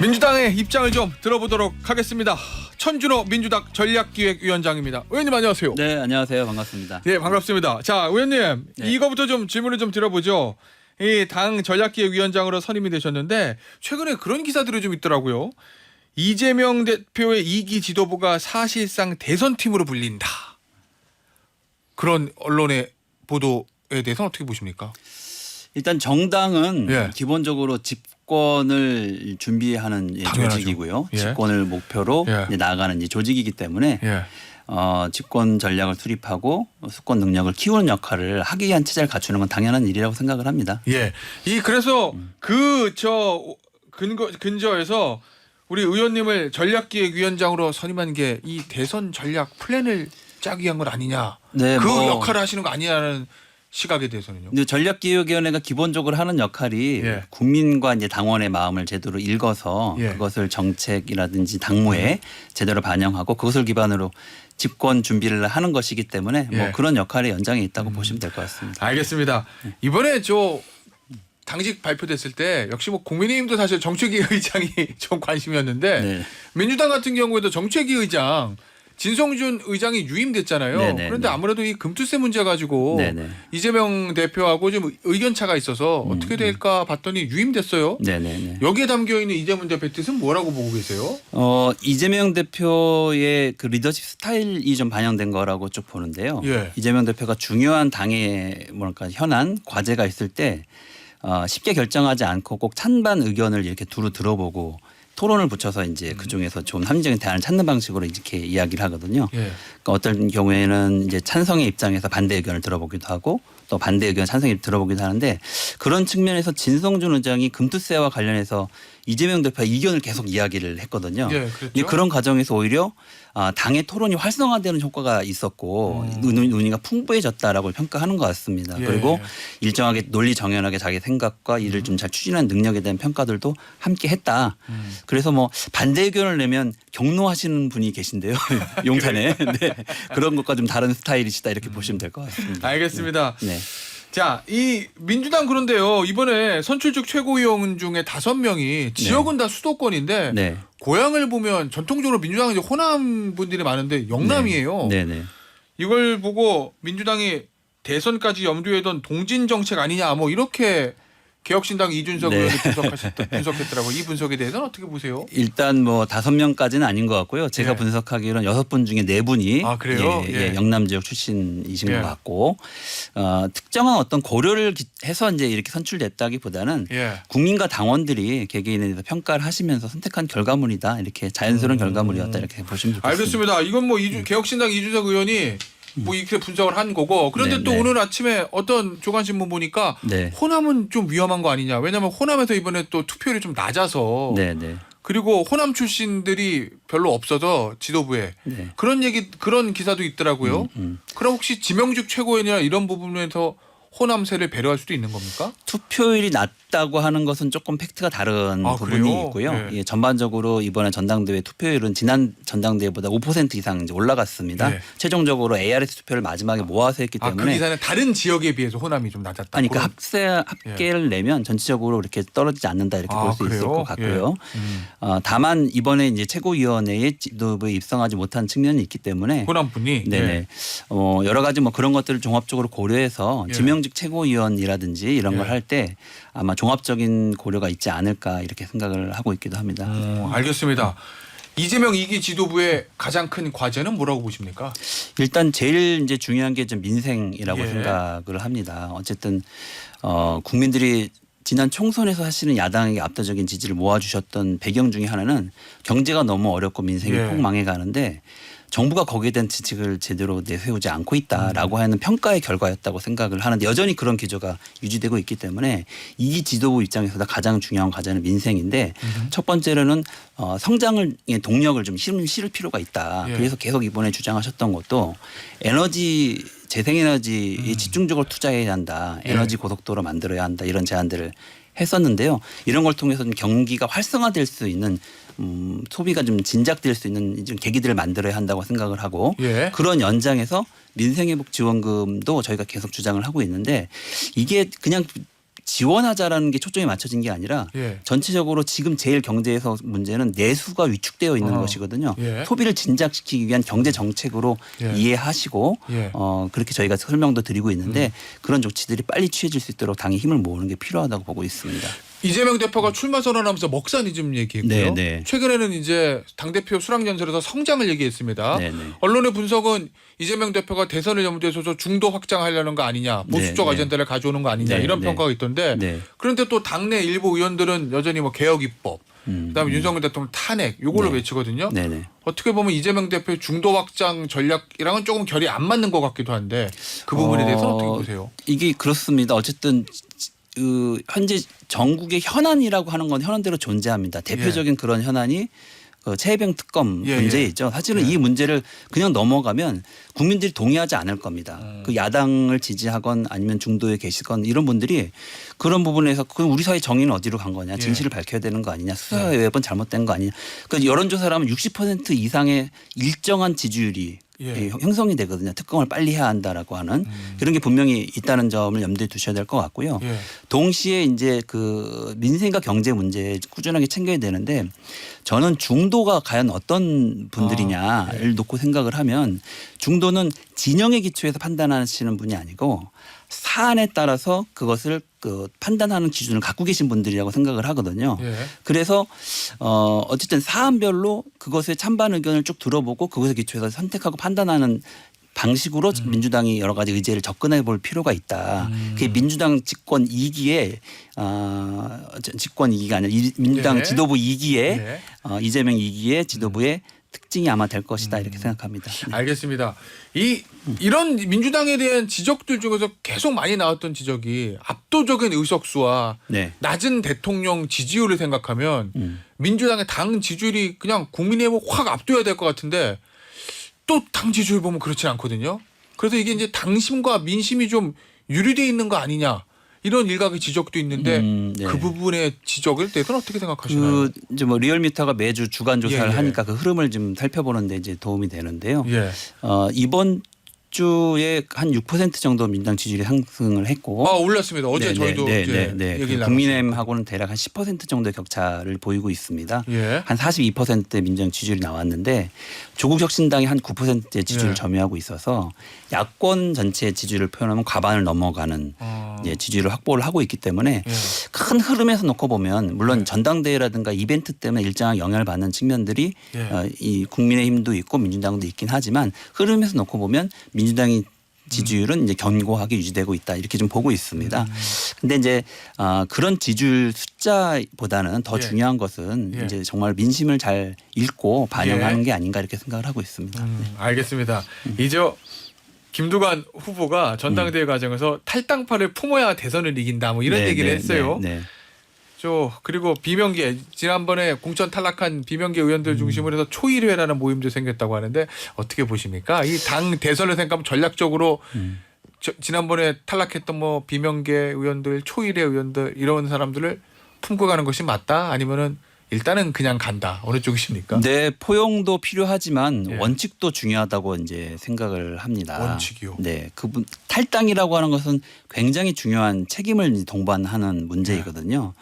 민주당의 입장을 좀 들어보도록 하겠습니다. 천준호 민주당 전략기획위원장입니다. 의원님 안녕하세요. 네, 안녕하세요. 반갑습니다. 네, 반갑습니다. 자, 의원님 네. 이거부터 좀 질문을 좀 드려보죠. 이 당 전략기획위원장으로 선임이 되셨는데 최근에 그런 기사들이 좀 있더라고요. 이재명 대표의 2기 지도부가 사실상 대선팀으로 불린다. 그런 언론의 보도에 대해서는 어떻게 보십니까? 일단 정당은 예. 기본적으로 집권을 준비하는 당연하죠. 조직이고요. 예. 집권을 목표로 예. 이제 나아가는 이제 조직이기 때문에 예. 집권 전략을 수립하고 수권 능력을 키우는 역할을 하기 위한 체제를 갖추는 건 당연한 일이라고 생각을 합니다. 예. 그래서 근저에서 우리 의원님을 전략기획위원장으로 선임한 게 이 대선 전략 플랜을 짜기 위한 건 아니냐. 네, 그 역할을 하시는 거 아니냐는 시각에 대해서는요. 근데 전략기획위원회가 기본적으로 하는 역할이 예. 국민과 이제 당원의 마음을 제대로 읽어서 예. 그것을 정책이라든지 당무에 제대로 반영하고 그것을 기반으로 집권 준비를 하는 것이기 때문에 예. 뭐 그런 역할의 연장에 있다고 보시면 될 것 같습니다. 알겠습니다. 이번에 당직 발표됐을 때 역시 뭐 국민의힘도 사실 정책위 의장이 좀 관심이었는데 네. 민주당 같은 경우에도 정책위 의장 진성준 의장이 유임됐잖아요. 네네, 그런데 네. 아무래도 이 금투세 문제 가지고 네네. 이재명 대표하고 좀 의견 차가 있어서 어떻게 될까 봤더니 유임됐어요. 네네네. 여기에 담겨 있는 이재명 대표 뜻은 뭐라고 보고 계세요? 이재명 대표의 그 리더십 스타일이 좀 반영된 거라고 쭉 보는데요. 예. 이재명 대표가 중요한 당의 뭐랄까 현안 과제가 있을 때 쉽게 결정하지 않고 꼭 찬반 의견을 이렇게 두루 들어보고 토론을 붙여서 이제 그 중에서 좀 합리적인 대안을 찾는 방식으로 이렇게 이야기를 하거든요. 예. 그러니까 어떤 경우에는 이제 찬성의 입장에서 반대 의견을 들어보기도 하고 또 반대 의견 찬성의 들어보기도 하는데 그런 측면에서 진성준 의장이 금투세와 관련해서 이재명 대표의 이견을 계속 이야기를 했거든요. 예, 그랬죠. 그런 과정에서 오히려 당의 토론이 활성화되는 효과가 있었고 논의가 풍부해졌다라고 평가하는 것 같습니다. 예. 그리고 일정하게 논리 정연하게 자기 생각과 일을 좀 잘 추진하는 능력에 대한 평가들도 함께 했다. 그래서 뭐 반대 의견을 내면 경로하시는 분이 계신데요. 용산에. 네. 그런 것과 좀 다른 스타일이시다 이렇게 보시면 될 것 같습니다. 알겠습니다. 네. 자, 이 민주당 그런데요. 이번에 선출직 최고위원 중에 5명이 지역은 다 수도권인데 네. 고향을 보면 전통적으로 민주당은 이제 호남 분들이 많은데 영남이에요. 네네. 이걸 보고 민주당이 대선까지 염두에 둔 동진 정책 아니냐 뭐 이렇게 개혁신당 이준석 네. 의원이 분석했더라고요. 이 분석에 대해서는 어떻게 보세요? 일단 뭐 5명까지는 아닌 것 같고요. 제가 예. 분석하기로는 6분 중에 4분이 아, 그래요? 예. 영남 지역 출신이신 예. 것 같고 특정한 어떤 고려를 해서 이제 이렇게 선출됐다기보다는 예. 국민과 당원들이 개개인에 대해서 평가를 하시면서 선택한 결과물이다. 이렇게 자연스러운 결과물이었다. 이렇게 보시면 좋겠습니다. 알겠습니다. 이건 뭐 개혁신당 이준석 의원이 뭐 이렇게 분석을 한 거고 그런데 네, 또 네. 오늘 아침에 어떤 조간신문 보니까 네. 호남은 좀 위험한 거 아니냐. 왜냐하면 호남에서 이번에 또 투표율이 좀 낮아서 네네. 그리고 호남 출신들이 별로 없어서 지도부에 네. 그런 기사도 있더라고요. 그럼 혹시 지명직 최고위원이나 이런 부분에서 호남세를 배려할 수도 있는 겁니까? 투표율이 낮다고 하는 것은 조금 팩트가 다른 부분이 그래요? 있고요. 네. 예, 전반적으로 이번에 전당대회 투표율은 지난 전당대회보다 5% 이상 이제 올라갔습니다. 네. 최종적으로 ARS 투표를 마지막에 모아서 했기 그 때문에 기사는 다른 지역에 비해서 호남이 좀 낮았다. 아니 그 그런- 합계를 내면 전체적으로 이렇게 떨어지지 않는다 이렇게 볼 수 있을 그래요? 것 같고요. 예. 다만 이번에 이제 최고위원회에 지도부에 입성하지 못한 측면이 있기 때문에 호남 분이 네네. 예. 여러 가지 뭐 그런 것들을 종합적으로 고려해서 예. 지명직 최고위원이라든지 이런 걸 예. 할 때 아마 종합적인 고려가 있지 않을까 이렇게 생각을 하고 있기도 합니다. 알겠습니다. 이재명 2기 지도부의 가장 큰 과제는 뭐라고 보십니까? 일단 제일 이제 중요한 게 좀 민생이라고 예. 생각을 합니다. 어쨌든 국민들이 지난 총선에서 사실은 야당에게 압도적인 지지를 모아주셨던 배경 중에 하나는 경제가 너무 어렵고 민생이 예. 폭망해 가는데 정부가 거기에 대한 지식을 제대로 내세우지 않고 있다라고 하는 평가의 결과였다고 생각을 하는데 여전히 그런 기조가 유지되고 있기 때문에 이 지도부 입장에서 가장 중요한 과제는 민생인데 첫 번째로는 성장을 동력을 좀 실을 필요가 있다. 예. 그래서 계속 이번에 주장하셨던 것도 에너지 재생에너지에 집중적으로 투자해야 한다. 에너지 고속도로 만들어야 한다. 이런 제안들을 했었는데요. 이런 걸 통해서 좀 경기가 활성화될 수 있는 소비가 좀 진작될 수 있는 좀 계기들을 만들어야 한다고 생각을 하고 예. 그런 연장에서 민생회복 지원금도 저희가 계속 주장을 하고 있는데 이게 그냥 지원하자라는 게 초점이 맞춰진 게 아니라 예. 전체적으로 지금 제일 경제에서 문제는 내수가 위축되어 있는 것이거든요. 예. 소비를 진작시키기 위한 경제 정책으로 예. 이해하시고 예. 그렇게 저희가 설명도 드리고 있는데 그런 조치들이 빨리 취해질 수 있도록 당이 힘을 모으는 게 필요하다고 보고 있습니다. 이재명 대표가 출마 선언하면서 먹사니즘 얘기했고요. 네, 네. 최근에는 이제 당대표 수락연설에서 성장을 얘기했습니다. 네, 네. 언론의 분석은 이재명 대표가 대선을 염두에 둬서 중도 확장하려는 거 아니냐, 보수적 네, 네. 아젠다를 가져오는 거 아니냐 네, 이런 네. 평가가 있던데 네. 그런데 또 당내 일부 의원들은 여전히 뭐 개혁 입법, 그다음에 윤석열 대통령 탄핵 요걸로 네. 외치거든요. 네네. 어떻게 보면 이재명 대표의 중도 확장 전략이랑은 조금 결이 안 맞는 것 같기도 한데 그 부분에 대해서는 어떻게 보세요? 이게 그렇습니다. 어쨌든 현재 전국의 현안이라고 하는 건 현안대로 존재합니다. 대표적인 그런 현안이 최혜병 특검 예, 문제 예. 있죠. 사실은 예. 이 문제를 그냥 넘어가면 국민들이 동의하지 않을 겁니다. 그 야당을 지지하건 아니면 중도에 계시건 이런 분들이 그런 부분에서 그럼 우리 사회 정의는 어디로 간 거냐, 진실을 밝혀야 되는 거 아니냐, 수사에 몇 번 잘못된 거 아니냐. 그 여론조사라면 60% 이상의 일정한 지지율이 예. 형성이 되거든요. 특검을 빨리 해야 한다라고 하는 그런 게 분명히 있다는 점을 염두에 두셔야 될 것 같고요. 예. 동시에 이제 그 민생과 경제 문제 꾸준하게 챙겨야 되는데 저는 중도가 과연 어떤 분들이냐를 놓고 생각을 하면 중도는 진영의 기초에서 판단하시는 분이 아니고 사안에 따라서 그것을 판단하는 기준을 갖고 계신 분들이라고 생각을 하거든요. 예. 그래서 어쨌든 사안별로 그것의 찬반 의견을 쭉 들어보고 그것에 기초해서 선택하고 판단하는 방식으로 민주당이 여러 가지 의제를 접근해 볼 필요가 있다. 그게 민주당 집권 2기에 집권 2기가 아니라 민주당 예. 지도부 2기에 예. 이재명 2기의 지도부의 특징이 아마 될 것이다 이렇게 생각합니다. 네. 알겠습니다. 이런 민주당에 대한 지적들 중에서 계속 많이 나왔던 지적이 압도적인 의석수와 네. 낮은 대통령 지지율을 생각하면 민주당의 당 지지율이 그냥 국민의힘을 확 압도해야 될 것 같은데 또 당 지지율 보면 그렇지 않거든요. 그래서 이게 이제 당심과 민심이 좀 유리돼 있는 거 아니냐 이런 일각의 지적도 있는데 네. 그 부분의 지적을 대해서는 어떻게 생각하시나요? 이제 뭐 리얼미터가 매주 주간 조사를 예, 예. 하니까 그 흐름을 좀 살펴보는데 이제 도움이 되는데요. 예. 이번 주에 한 6% 정도 민주당 지지율이 상승을 했고 올랐습니다. 어제 저희도 이제 얘기를 나눴습니다. 국민의힘하고는 대략 한 10% 정도의 격차를 보이고 있습니다. 예. 한 42%의 민주당 지지율이 나왔는데 조국혁신당이 한 9%의 지지율을 예. 점유하고 있어서 야권 전체의 지지율을 표현하면 과반을 넘어가는 이제 지지율을 확보를 하고 있기 때문에 예. 큰 흐름에서 놓고 보면 물론 전당대회라든가 이벤트 때문에 일정한 영향을 받는 측면들이 예. 이 국민의힘도 있고 민주당도 있긴 하지만 흐름에서 놓고 보면 민주당이 지지율은 이제 견고하게 유지되고 있다 이렇게 좀 보고 있습니다. 근데 이제 그런 지지율 숫자보다는 더 예. 중요한 것은 예. 이제 정말 민심을 잘 읽고 반영하는 예. 게 아닌가 이렇게 생각을 하고 있습니다. 알겠습니다. 이제 김두관 후보가 전당대회 과정에서 탈당파를 품어야 대선을 이긴다 뭐 이런 네, 얘기를 네, 했어요. 네, 네. 그리고 비명계 지난번에 공천 탈락한 비명계 의원들 중심으로 해서 초일회라는 모임도 생겼다고 하는데 어떻게 보십니까? 이 당 대선을 생각하면 전략적으로 지난번에 탈락했던 뭐 비명계 의원들, 초일회 의원들 이런 사람들을 품고 가는 것이 맞다? 아니면은 일단은 그냥 간다. 어느 쪽이십니까? 네, 포용도 필요하지만 예. 원칙도 중요하다고 이제 생각을 합니다. 원칙이요? 네, 탈당이라고 하는 것은 굉장히 중요한 책임을 동반하는 문제이거든요.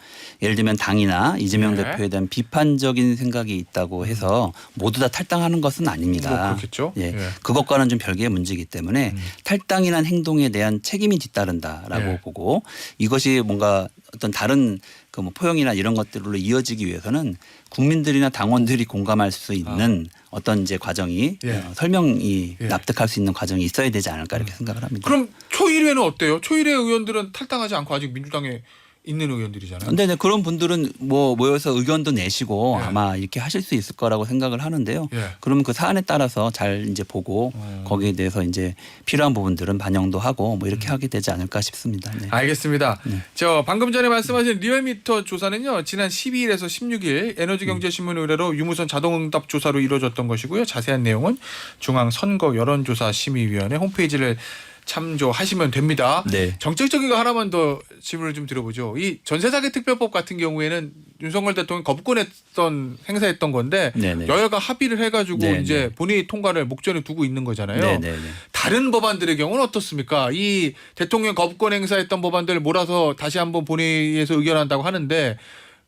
예를 들면 당이나 이재명 예. 대표에 대한 비판적인 생각이 있다고 해서 모두 다 탈당하는 것은 아닙니다. 뭐 그렇겠죠. 예, 예. 그것과는 좀 별개의 문제이기 때문에 탈당이란 행동에 대한 책임이 뒤따른다라고 예. 보고 이것이 뭔가 어떤 다른 뭐 포용이나 이런 것들로 이어지기 위해서는 국민들이나 당원들이 공감할 수 있는 어떤 이제 과정이 예. 설명이 예. 납득할 수 있는 과정이 있어야 되지 않을까 이렇게 생각을 합니다. 그럼 초일회는 어때요? 초일회 의원들은 탈당하지 않고 아직 민주당에 있는 의원들이잖아요. 근데 그런 분들은 뭐 모여서 의견도 내시고 예. 아마 이렇게 하실 수 있을 거라고 생각을 하는데요. 예. 그러면 그 사안에 따라서 잘 이제 보고 거기에 대해서 이제 필요한 부분들은 반영도 하고 뭐 이렇게 하게 되지 않을까 싶습니다. 네. 알겠습니다. 저 방금 전에 말씀하신 리얼미터 조사는요. 지난 12일에서 16일 에너지경제신문 의뢰로 유무선 자동응답 조사로 이루어졌던 것이고요. 자세한 내용은 중앙선거 여론조사심의위원회 홈페이지를 참조하시면 됩니다. 네. 정책적인 거 하나만 더 질문을 좀 드려보죠. 이 전세사기 특별법 같은 경우에는 윤석열 대통령이 거부권했던 행사했던 건데 네네. 여야가 합의를 해가지고 네네. 이제 본회의 통과를 목전에 두고 있는 거잖아요. 네네네. 다른 법안들의 경우는 어떻습니까? 이 대통령 거부권 행사했던 법안들을 몰아서 다시 한번 본회의에서 의결한다고 하는데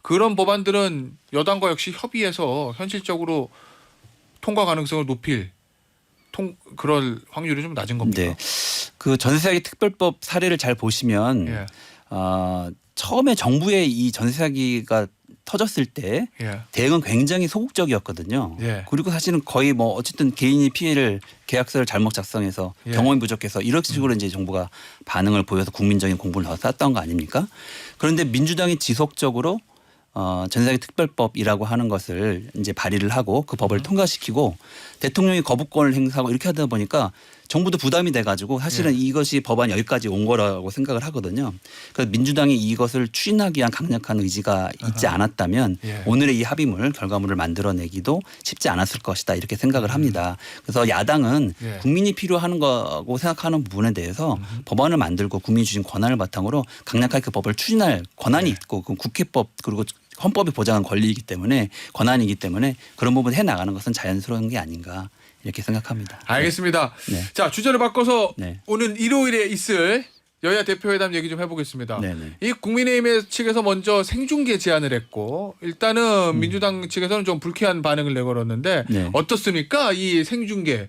그런 법안들은 여당과 역시 협의해서 현실적으로 통과 가능성을 높일 그럴 확률이 좀 낮은 겁니다. 네. 그 전세사기 특별법 사례를 잘 보시면 예. 처음에 정부의 이 전세사기가 터졌을 때 예. 대응은 굉장히 소극적이었거든요. 예. 그리고 사실은 거의 뭐 어쨌든 개인이 피해를 계약서를 잘못 작성해서 예. 경험이 부족해서 이런 식으로 이제 정부가 반응을 보여서 국민적인 공분을 더 샀던 거 아닙니까? 그런데 민주당이 지속적으로 전세사기 특별법이라고 하는 것을 이제 발의를 하고 그 법을 통과시키고 대통령이 거부권을 행사하고 이렇게 하다 보니까 정부도 부담이 돼가지고 사실은 이것이 법안 여기까지 온 거라고 생각을 하거든요. 그래서 민주당이 이것을 추진하기 위한 강력한 의지가 있지 않았다면 예. 오늘의 이 합의물 결과물을 만들어내기도 쉽지 않았을 것이다 이렇게 생각을 합니다. 그래서 야당은 예. 국민이 필요한 거고 생각하는 부분에 대해서 법안을 만들고 국민이 주신 권한을 바탕으로 강력하게 그 법을 추진할 권한이 있고 그 국회법 그리고 헌법이 보장한 권리이기 때문에 권한이기 때문에 그런 부분을 해나가는 것은 자연스러운 게 아닌가 이렇게 생각합니다. 알겠습니다. 네. 자, 주제를 바꿔서 네. 오늘 일요일에 있을 여야 대표회담 얘기 좀 해보겠습니다. 네네. 이 국민의힘 측에서 먼저 생중계 제안을 했고 일단은 민주당 측에서는 좀 불쾌한 반응을 내걸었는데 네. 어떻습니까? 이 생중계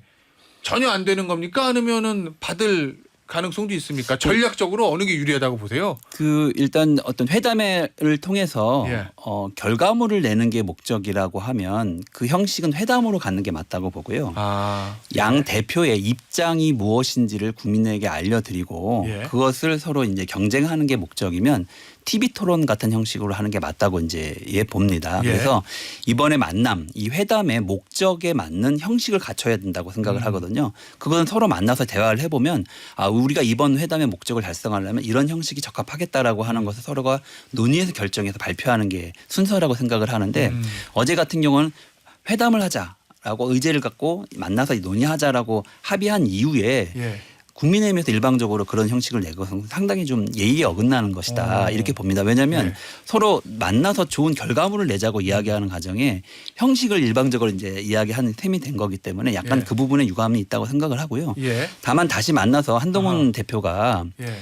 전혀 안 되는 겁니까? 아니면은 받을 가능성도 있습니까? 전략적으로 어느 게 유리하다고 보세요? 그 일단 어떤 회담을 통해서 예. 결과물을 내는 게 목적이라고 하면 그 형식은 회담으로 갖는 게 맞다고 보고요. 양 대표의 입장이 무엇인지를 국민에게 알려드리고 예. 그것을 서로 이제 경쟁하는 게 목적이면 TV 토론 같은 형식으로 하는 게 맞다고 이제 봅니다. 예. 그래서 이번에 만남, 이 회담의 목적에 맞는 형식을 갖춰야 된다고 생각을 하거든요. 그건 서로 만나서 대화를 해보면 우리가 이번 회담의 목적을 달성하려면 이런 형식이 적합하겠다라고 하는 것을 서로가 논의해서 결정해서 발표하는 게 순서라고 생각을 하는데 어제 같은 경우는 회담을 하자라고 의제를 갖고 만나서 논의하자라고 합의한 이후에 예. 국민의힘에서 일방적으로 그런 형식을 내고 상당히 좀 예의에 어긋나는 것이다 이렇게 봅니다. 왜냐하면 네. 서로 만나서 좋은 결과물을 내자고 이야기하는 과정에 형식을 일방적으로 이제 이야기하는 셈이 된 거기 때문에 약간 예. 그 부분에 유감이 있다고 생각을 하고요. 예. 다만 다시 만나서 한동훈 대표가 예.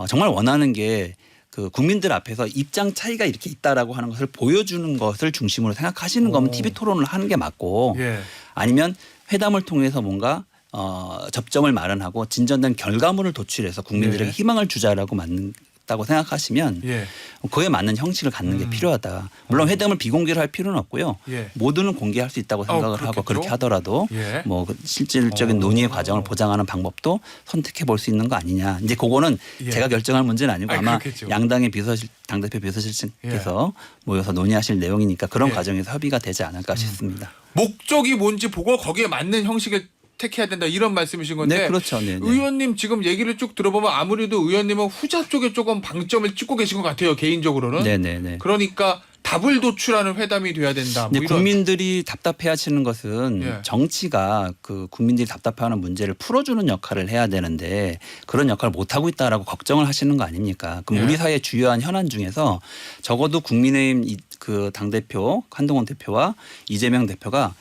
정말 원하는 게 그 국민들 앞에서 입장 차이가 이렇게 있다라고 하는 것을 보여주는 것을 중심으로 생각하시는 거면 TV 토론을 하는 게 맞고 예. 아니면 회담을 통해서 뭔가 접점을 마련하고 진전된 결과물을 도출해서 국민들에게 예. 희망을 주자라고 맞다고 생각하시면 예. 그에 맞는 형식을 갖는 게 필요하다. 물론 회담을 비공개로 할 필요는 없고요. 예. 모두는 공개할 수 있다고 생각을 하고 그렇겠죠. 그렇게 하더라도 예. 뭐 실질적인 논의의 과정을 보장하는 방법도 선택해 볼 수 있는 거 아니냐. 이제 그거는 예. 제가 결정할 문제는 아니고 아마 그렇겠죠. 양당의 당대표 비서실장께서 모여서 논의하실 내용이니까 그런 예. 과정에서 협의가 되지 않을까 싶습니다. 목적이 뭔지 보고 거기에 맞는 형식을 택해야 된다 이런 말씀이신 건데 네, 그렇죠. 네, 네. 의원님 지금 얘기를 쭉 들어보면 아무래도 의원님은 후자 쪽에 조금 방점을 찍고 계신 것 같아요. 개인적으로는. 네네네. 그러니까 답을 도출하는 회담이 돼야 된다. 뭐 근데 이런. 국민들이 답답해하시는 것은 예. 정치가 그 국민들이 답답해하는 문제를 풀어주는 역할을 해야 되는데 그런 역할을 못 하고 있다라고 걱정을 하시는 거 아닙니까? 그럼 예. 우리 사회의 주요한 현안 중에서 적어도 국민의힘 그 당 대표 한동훈 대표와 이재명 대표가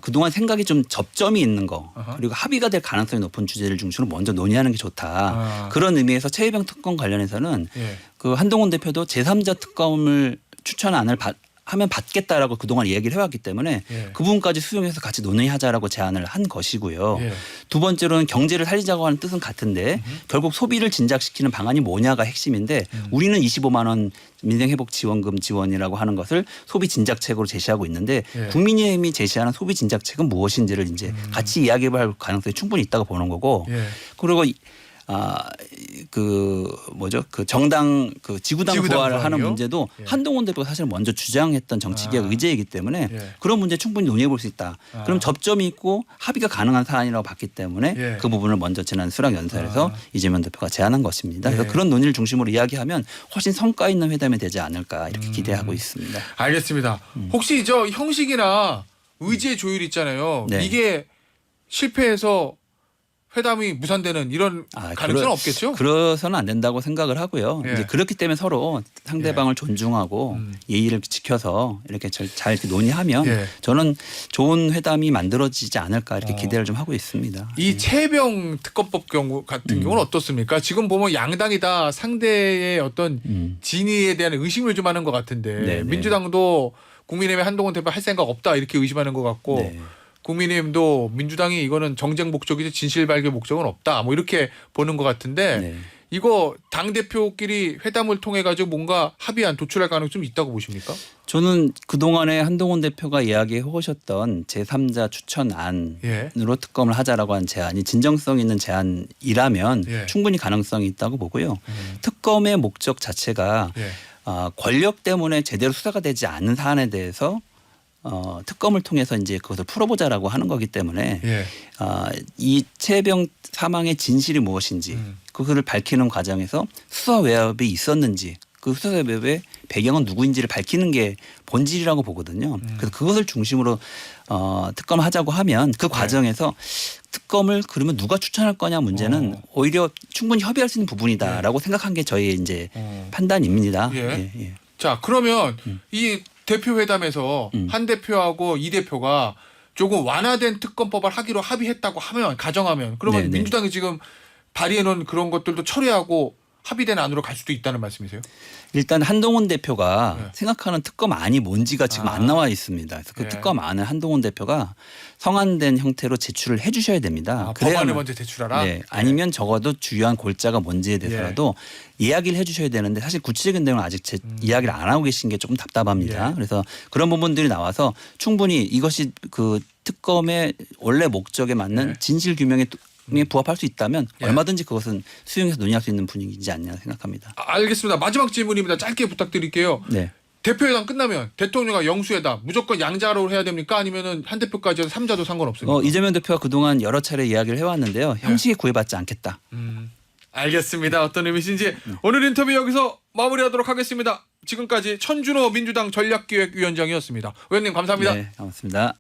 그동안 생각이 좀 접점이 있는 거 그리고 합의가 될 가능성이 높은 주제를 중심으로 먼저 논의하는 게 좋다. 그런 의미에서 최혜병 특검 관련해서는 예. 그 한동훈 대표도 제3자 특검을 추천안을 하면 받겠다라고 그동안 이야기를 해왔기 때문에 예. 그 부분까지 수용해서 같이 논의하자라고 제안을 한 것이고요. 예. 두 번째로는 경제를 살리자고 하는 뜻은 같은데 결국 소비를 진작시키는 방안이 뭐냐가 핵심인데 우리는 25만 원 민생회복지원금 지원이라고 하는 것을 소비 진작책으로 제시하고 있는데 예. 국민의힘이 제시하는 소비 진작책은 무엇인지를 이제 같이 이야기할 가능성이 충분히 있다고 보는 거고 예. 그리고 그 정당 그 지구당 부활하는 부활이요? 문제도 예. 한동훈 대표가 사실 먼저 주장했던 정치개혁 의제이기 때문에 예. 그런 문제 충분히 논의해 볼 수 있다. 그럼 접점이 있고 합의가 가능한 사안이라고 봤기 때문에 예. 그 부분을 먼저 지난 수락 연설에서 이재명 대표가 제안한 것입니다. 예. 그래서 그런 논의를 중심으로 이야기하면 훨씬 성과 있는 회담이 되지 않을까 이렇게 기대하고 있습니다. 알겠습니다. 혹시 저 형식이나 의지의 조율 있잖아요. 네. 이게 실패해서 회담이 무산되는 이런 가능성은 없겠죠? 그래서는 안 된다고 생각을 하고요. 예. 이제 그렇기 때문에 서로 상대방을 존중하고 예의를 지켜서 이렇게 잘 이렇게 논의하면 예. 저는 좋은 회담이 만들어지지 않을까 이렇게 기대를 좀 하고 있습니다. 이 최병 특검법 경우 같은 경우는 어떻습니까? 지금 보면 양당이 다 상대의 어떤 진위에 대한 의심을 좀 하는 것 같은데 네, 네. 민주당도 국민의힘의 한동훈 대표 할 생각 없다 이렇게 의심하는 것 같고 네. 국민의힘도 민주당이 이거는 정쟁 목적이지 진실 발견 목적은 없다 뭐 이렇게 보는 것 같은데 네. 이거 당 대표끼리 회담을 통해 가지고 뭔가 합의안 도출할 가능성이 좀 있다고 보십니까? 저는 그동안에 한동훈 대표가 이야기해 오셨던 제3자 추천안으로 예. 특검을 하자라고 한 제안이 진정성 있는 제안이라면 예. 충분히 가능성이 있다고 보고요. 특검의 목적 자체가 예. 권력 때문에 제대로 수사가 되지 않은 사안에 대해서 특검을 통해서 이제 그것을 풀어보자라고 하는 거기 때문에 예. 이 최병 사망의 진실이 무엇인지 그거를 밝히는 과정에서 수사 외압이 있었는지 그 수사 외압의 배경은 누구인지를 밝히는 게 본질이라고 보거든요. 그래서 그것을 중심으로 특검을 하자고 하면 그 과정에서 특검을 그러면 누가 추천할 거냐 문제는 오히려 충분히 협의할 수 있는 부분이다라고 생각한 게 저희의 이제 판단입니다. 예. 예, 예. 자 그러면 이 대표 회담에서 한 대표하고 이 대표가 조금 완화된 특검법을 하기로 합의했다고 하면 가정하면 그러면 네네. 민주당이 지금 발의해 놓은 그런 것들도 처리하고 합의된 안으로 갈 수도 있다는 말씀이세요? 일단 한동훈 대표가 네. 생각하는 특검안이 뭔지가 지금 안 나와 있습니다. 그래서 그 예. 특검안을 한동훈 대표가 성안된 형태로 제출을 해 주셔야 됩니다. 법안을 먼저 제출하라. 네, 아니면 적어도 주요한 골자가 뭔지에 대해서라도 이야기를 해 주셔야 되는데 사실 구체적인 내용은 아직 이야기를 안 하고 계신 게 조금 답답합니다. 예. 그래서 그런 부분들이 나와서 충분히 이것이 그 특검의 원래 목적에 맞는 예. 진실 규명에 부합할 수 있다면 예. 얼마든지 그것은 수용해서 논의할 수 있는 분위기이지 않냐 생각합니다. 알겠습니다. 마지막 질문입니다. 짧게 부탁드릴게요. 네. 대표회담 끝나면 대통령과 영수회담 무조건 양자로 해야 됩니까? 아니면은 한 대표까지 해서 3자도 상관없습니까? 이재명 대표가 그동안 여러 차례 이야기를 해왔는데요. 형식에 구애받지 않겠다. 알겠습니다. 어떤 의미신지 오늘 인터뷰 여기서 마무리하도록 하겠습니다. 지금까지 천준호 민주당 전략기획위원장이었습니다. 의원님 감사합니다. 네, 고맙습니다.